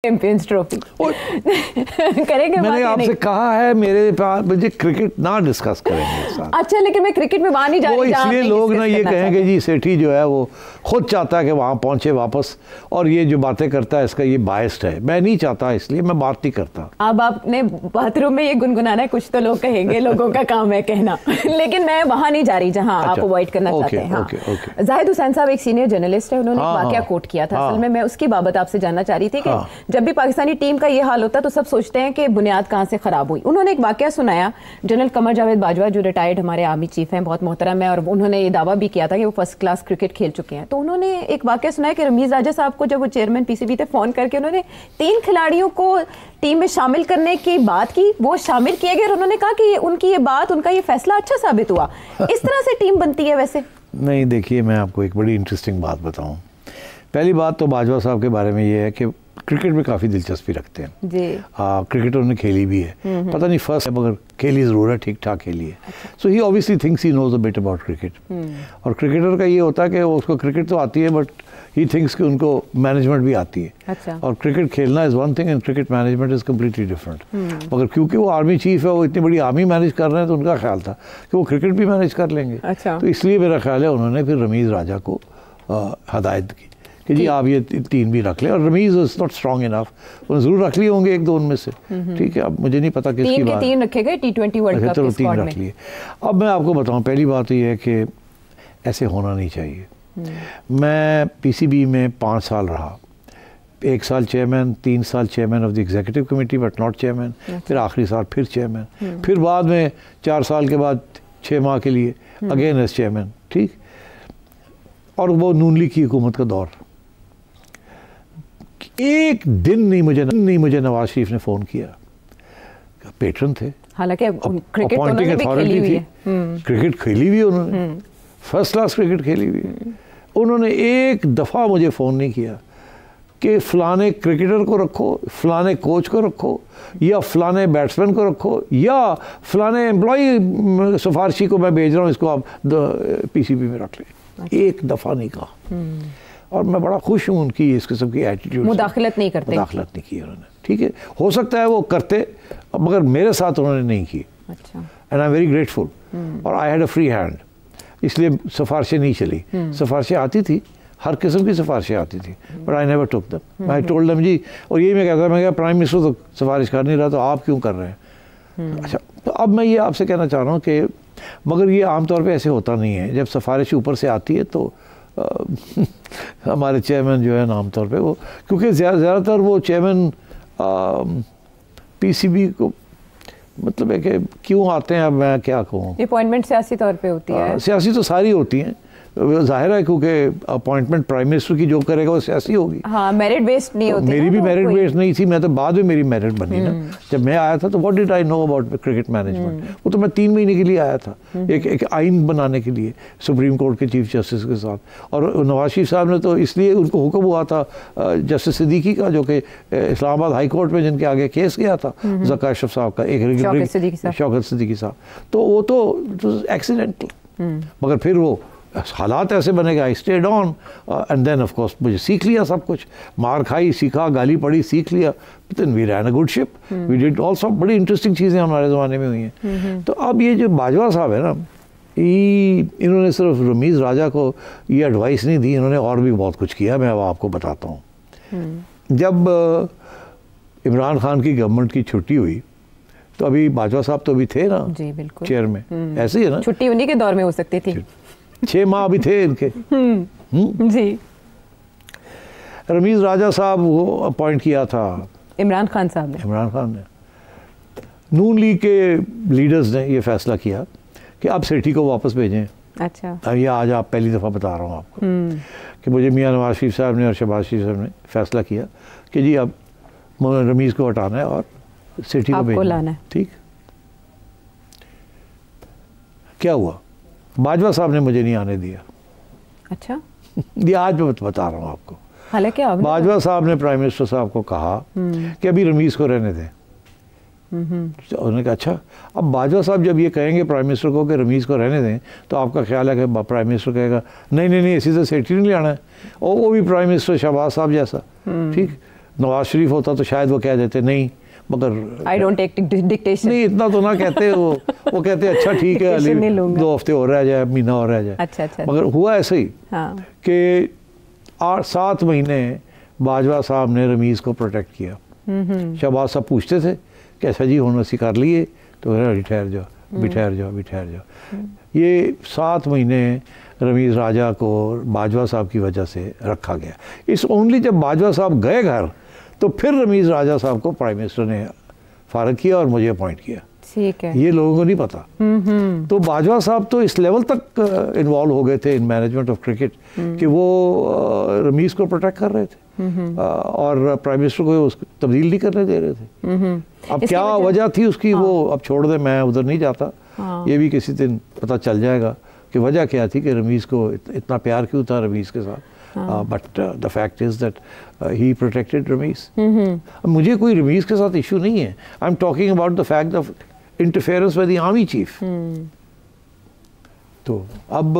Champions trophy करेंगे। मैंने आपसे कहा है मेरे पास मुझे क्रिकेट ना डिस्कस करेंगे साथ। अच्छा, लेकिन मैं क्रिकेट में वहां नहीं जा रही। वो इसलिए लोग ना ये कहेंगे जी सेठी जो है वो खुद चाहता है कि वहाँ पहुँचे वापस, और ये जो बातें करता है इसका ये बायस्ड है। मैं नहीं चाहता, इसलिए मैं बात नहीं करता। अब आपने बाथरूम में ये गुनगुनाना है, कुछ तो लोग कहेंगे, लोगों का काम है कहना, लेकिन मैं वहां नहीं जा रही जहाँ आप अवॉइड करना चाहते हैं। जाहिद हुसैन साहब एक सीनियर जर्नलिस्ट है, उन्होंने एक वाकया कोट किया था। असल में मैं उसकी बाबत आपसे जानना चाह रही थी कि जब भी पाकिस्तानी टीम का ये हाल होता है तो सब सोचते हैं कि बुनियाद कहाँ से खराब हुई। उन्होंने एक वाकया सुनाया, जनरल कमर जावेद बाजवा जो रिटायर्ड हमारे आर्मी चीफ हैं, बहुत मोहतरम है, और उन्होंने ये दावा भी किया था कि वो फर्स्ट क्लास क्रिकेट खेल चुके हैं। तो उन्होंने एक वाकया सुनाया कि रमीज राजा साहब को जब वो चेयरमैन पीसीबी थे फोन करके उन्होंने 3 खिलाड़ियों को टीम में शामिल करने की बात की, वो शामिल किए गए और उन्होंने कहा कि उनकी ये बात, उनका ये फैसला अच्छा साबित हुआ। इस तरह से टीम बनती है वैसे? नहीं, देखिए मैं आपको एक बड़ी इंटरेस्टिंग बात बताऊं। पहली बात तो बाजवा साहब के बारे में ये है कि क्रिकेट में काफ़ी दिलचस्पी रखते हैं जी। क्रिकेट उन्होंने खेली भी है, पता नहीं फर्स्ट है मगर खेली ज़रूर है, ठीक ठाक खेली है। So he obviously thinks he knows a bit about cricket. और क्रिकेटर का ये होता है कि उसको क्रिकेट तो आती है बट ही थिंक्स कि उनको मैनेजमेंट भी आती है। अच्छा। और क्रिकेट खेलना is one thing and cricket management is completely different. मगर क्योंकि वो आर्मी चीफ है, वो इतनी बड़ी आर्मी मैनेज कर रहे हैं, तो उनका ख्याल था कि वो क्रिकेट भी मैनेज कर लेंगे। अच्छा। तो इसलिए मेरा ख्याल है उन्होंने फिर रमीज़ राजा को हदायत की कि जी आप ये 3 भी रख लें। और Rameez is not strong enough, उन्होंने जरूर रख लिए होंगे 1-2 उनमें से, ठीक है। अब मुझे नहीं पता किसकी बात। 3 रखे गए T20 वर्ल्ड कप के स्क्वाड में। 3 रख लिए। अब मैं आपको बताऊं, पहली बात ये है कि ऐसे होना नहीं चाहिए। मैं पीसीबी में 5 साल रहा, 1 साल चेयरमैन, 3 साल chairman of the executive committee but not chairman, फिर आखिरी साल फिर चेयरमैन, फिर बाद में 4 साल के बाद 6 माह के लिए अगेन एज चेयरमैन, ठीक। और वो नून लीग की हुकूमत का दौर, एक दिन नहीं मुझे नवाज शरीफ ने फ़ोन किया। पेट्रन थे, हालांकि अपॉइंटिंग अथॉरिटी थी, क्रिकेट खेली हुई उन्होंने, फर्स्ट क्लास क्रिकेट खेली हुई। उन्होंने एक दफ़ा मुझे फ़ोन नहीं किया कि फ़लाने क्रिकेटर को रखो, फ़लाने कोच को रखो, या फ़लाने बैट्समैन को रखो, या फ़लाने एम्प्लॉई सिफारशी को मैं भेज रहा हूँ, इसको आप पीसीबी में रख लें। एक दफ़ा नहीं कहा। और मैं बड़ा खुश हूँ उनकी इस किस्म की एटीट्यूड। मुदाखलत नहीं करते, मुदाखलत नहीं की उन्होंने, ठीक है। हो सकता है वो करते मगर मेरे साथ उन्होंने नहीं की। अच्छा। And I am very grateful. और I had a free hand, इसलिए सिफारिशें नहीं चली। सिफारिशें आती थी, हर किस्म की सिफारिशें आती थी, but I never took them. I told them जी, और यही मैं कहता, मैं प्राइम मिनिस्टर तो सिफारिश कर नहीं रहा, तो आप क्यों कर रहे हैं? अच्छा, तो अब मैं ये आपसे कहना चाह रहा हूँ कि मगर ये आमतौर पर ऐसे होता नहीं है। जब सिफारिश ऊपर से आती है तो हमारे चेयरमैन जो है ना आमतौर पे वो, क्योंकि ज़्यादातर वो चेयरमैन पीसीबी को मतलब है कि क्यों आते हैं, अब मैं क्या कहूँ, अपॉइंटमेंट सियासी तौर पे होती है। सियासी तो सारी होती हैं, जाहिर है, क्योंकि अपॉइंटमेंट प्राइम मिनिस्टर की जो करेगा वो सियासी होगी। हाँ, मेरिट बेस्ड नहीं होती। मेरी भी मेरिट बेस्ड नहीं थी, मैं तो बाद में मेरी मेरिट बनी ना। जब मैं आया था तो what did I know about cricket management? वो तो मैं 3 महीने के लिए आया था, एक आइन बनाने के लिए सुप्रीम कोर्ट के चीफ जस्टिस के साथ। और नवाज शरीफ साहब ने तो इसलिए उनको हुक्म हुआ था जस्टिस सिद्दीकी का, जो कि इस्लामाबाद हाई कोर्ट में जिनके आगे केस गया था ज़का अशरफ साहब का, एक शौकत सिद्दीकी साहब, तो वो तो एक्सीडेंटल। मगर फिर वो हालात ऐसे बनेगा, I stayed on and then of course मुझे सीख लिया सब कुछ, मार खाई, सीखा, गाली पड़ी, सीख लिया, then we ran a good ship, we did all सब बड़ी इंटरेस्टिंग चीज़ें हमारे ज़माने में हुई हैं। तो अब ये जो बाजवा साहब है ना, इन्होंने सिर्फ रमीज़ राजा को ये एडवाइस नहीं दी, इन्होंने और भी बहुत कुछ किया। मैं अब आपको बताता हूँ। जब इमरान खान की गवर्नमेंट की छुट्टी हुई तो अभी बाजवा साहब तो अभी थे ना जी, बिल्कुल चेयर में, ऐसे ही है ना, छुट्टी उन्हीं के दौर में हो सकती थी। 6 माह अभी थे इनके। जी। रमीज़ राजा साहब वो अपॉइंट किया था इमरान खान साहब ने। इमरान खान ने, नून लीग के लीडर्स ने ये फैसला किया कि आप सेठी को वापस भेजें। अच्छा। ये आज आप पहली दफ़ा बता रहा हूँ आपको कि मुझे मियां नवाज शरीफ साहब ने और शहबाज शरीफ साहब ने फैसला किया कि जी अब रमीज़ को हटाना है और सेठी को भेजना है, ठीक। क्या हुआ, बाजवा साहब ने मुझे नहीं आने दिया। अच्छा। ये आज मैं बता रहा हूँ आपको। हालांकि बाजवा साहब ने प्राइम मिनिस्टर साहब को कहा कि अभी रमीज़ को रहने दें। उन्होंने कहा अच्छा। अब बाजवा साहब जब ये कहेंगे प्राइम मिनिस्टर को कि रमीज़ को रहने दें, तो आपका ख्याल है कि प्राइम मिनिस्टर कहेगा नहीं नहीं नहीं, इसी से सेठी नहीं लाना है, और वो भी प्राइम मिनिस्टर शहबाज साहब जैसा, ठीक। नवाज शरीफ होता तो शायद वो कह देते नहीं, मगर आई डोंट टेक डिक्टेशन, नहीं इतना तो ना कहते वो कहते अच्छा ठीक है अली 2 हफ्ते और रह जाए, महीना और रह जाए। अच्छा। मगर हुआ ऐसे ही कि 8-7 महीने बाजवा साहब ने रमीज़ को प्रोटेक्ट किया। शहबाज साहब पूछते थे कि ऐसा जी होना सी कर लिए, तो ठहर जाओ ठहर जाओ। ये 7 महीने रमीज़ राजा को बाजवा साहब की वजह से रखा गया। इस ओनली जब बाजवा साहब गए घर तो फिर रमीज़ राजा साहब को प्राइम मिनिस्टर ने फारग किया और मुझे अपॉइंट किया। ठीक है, ये लोगों को नहीं पता। तो बाजवा साहब तो इस लेवल तक इन्वॉल्व हो गए थे इन मैनेजमेंट ऑफ क्रिकेट कि वो रमीज़ को प्रोटेक्ट कर रहे थे और प्राइम मिनिस्टर को उसको तब्दील नहीं करने दे रहे थे। अब क्या वजह थी उसकी, वो अब छोड़ दे, मैं उधर नहीं जाता। ये भी किसी दिन पता चल जाएगा कि वजह क्या थी कि रमीज़ को इतना प्यार क्यों था रमीज़ के साथ। But the fact is that he protected Rameez. मुझे कोई रमीज़ के साथ इशू नहीं है। I am talking about the fact of interference by the army chief. तो अब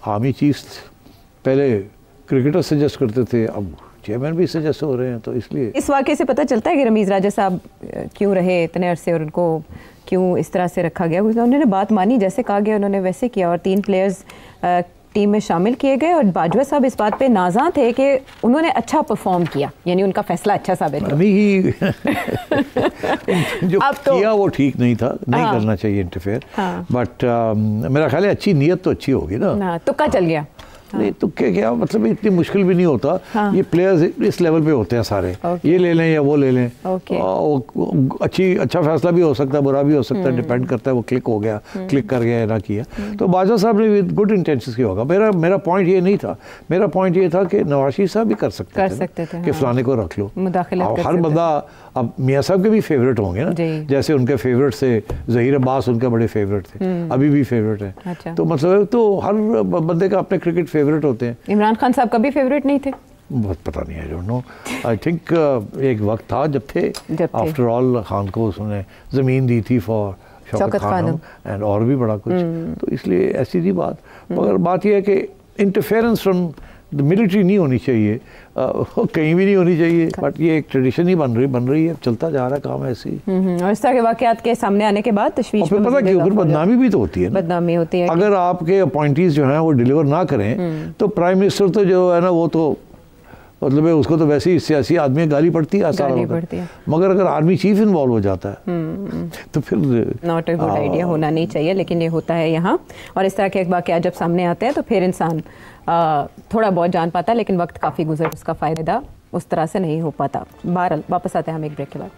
आर्मी चीफ पहले क्रिकेटर सजेस्ट करते थे, अब चेयरमैन भी सजेस्ट हो रहे हैं। तो इसलिए इस वाक़े से पता चलता है कि रमीज़ राजा साहब क्यों रहे इतने अरसे और उनको क्यों इस तरह से रखा गया। उन्होंने बात मानी, जैसे कहा गया उन्होंने वैसे किया और 3 प्लेयर्स टीम में शामिल किए गए। और बाजवा साहब इस बात पे नाज़ा थे कि उन्होंने अच्छा परफॉर्म किया, यानी उनका फैसला अच्छा साबित हुआ। नहीं जो किया वो ठीक नहीं था, नहीं करना चाहिए इंटरफेयर। बट मेरा ख्याल है अच्छी नीयत तो अच्छी होगी ना। तुक्का चल गया। नहीं तो क्या मतलब इतनी मुश्किल भी नहीं होता। ये प्लेयर्स इस लेवल पे होते हैं सारे, ये ले लें या वो ले लें। अच्छा फैसला भी हो सकता है, बुरा भी हो सकता है, डिपेंड करता है वो क्लिक हो गया, क्लिक कर गया या ना किया। तो बाजवा साहब ने विद गुड इंटेंशंस किया होगा। मेरा पॉइंट ये नहीं था। मेरा पॉइंट ये था कि नवाज शरीफ साहब भी कर सकते थे कि फलाने को रख लो। हर बंदा, अब मियाँ साहब के भी फेवरेट होंगे ना, जैसे उनके फेवरेट से ज़हीर अब्बास उनके बड़े फेवरेट थे, अभी भी फेवरेट है। तो मतलब तो हर बंदे का अपने क्रिकेट फेवरेट होते हैं। इमरान खान साहब कभी फेवरेट नहीं थे? बहुत पता नहीं, I don't know. I think एक वक्त था जब थे। आफ्टर ऑल खान को उसने ज़मीन दी थी फॉर शौकत खानम एंड और भी बड़ा कुछ। तो इसलिए ऐसी थी बात। मगर बात यह है कि इंटरफेरेंस फ्रॉम द मिलिट्री नहीं होनी चाहिए, कहीं भी नहीं होनी चाहिए। बट ये एक ट्रेडिशन ही बन रही है, चलता जा रहा है काम ऐसे ही। और इस तरह के वाक़यात के सामने आने के बाद तशवीश फिर पता क्यों, फिर बदनामी भी तो होती है। बदनामी होती है। अगर आपके अपॉइंटीज जो हैं वो डिलीवर ना करें तो प्राइम मिनिस्टर तो जो है ना वो तो मतलब है उसको तो वैसे ही सियासी आदमी गाली पड़ती है, मगर अगर आर्मी चीफ इन्वॉल्व हो जाता है तो फिर नॉट ए गुड आइडिया, होना नहीं चाहिए। लेकिन ये होता है यहाँ। और इस तरह के वाक़यात जब सामने आते हैं तो फिर इंसान थोड़ा बहुत जान पाता है, लेकिन वक्त काफ़ी गुजर उसका फ़ायदा उस तरह से नहीं हो पाता। बहरहाल वापस आते हैं हम एक ब्रेक के बाद।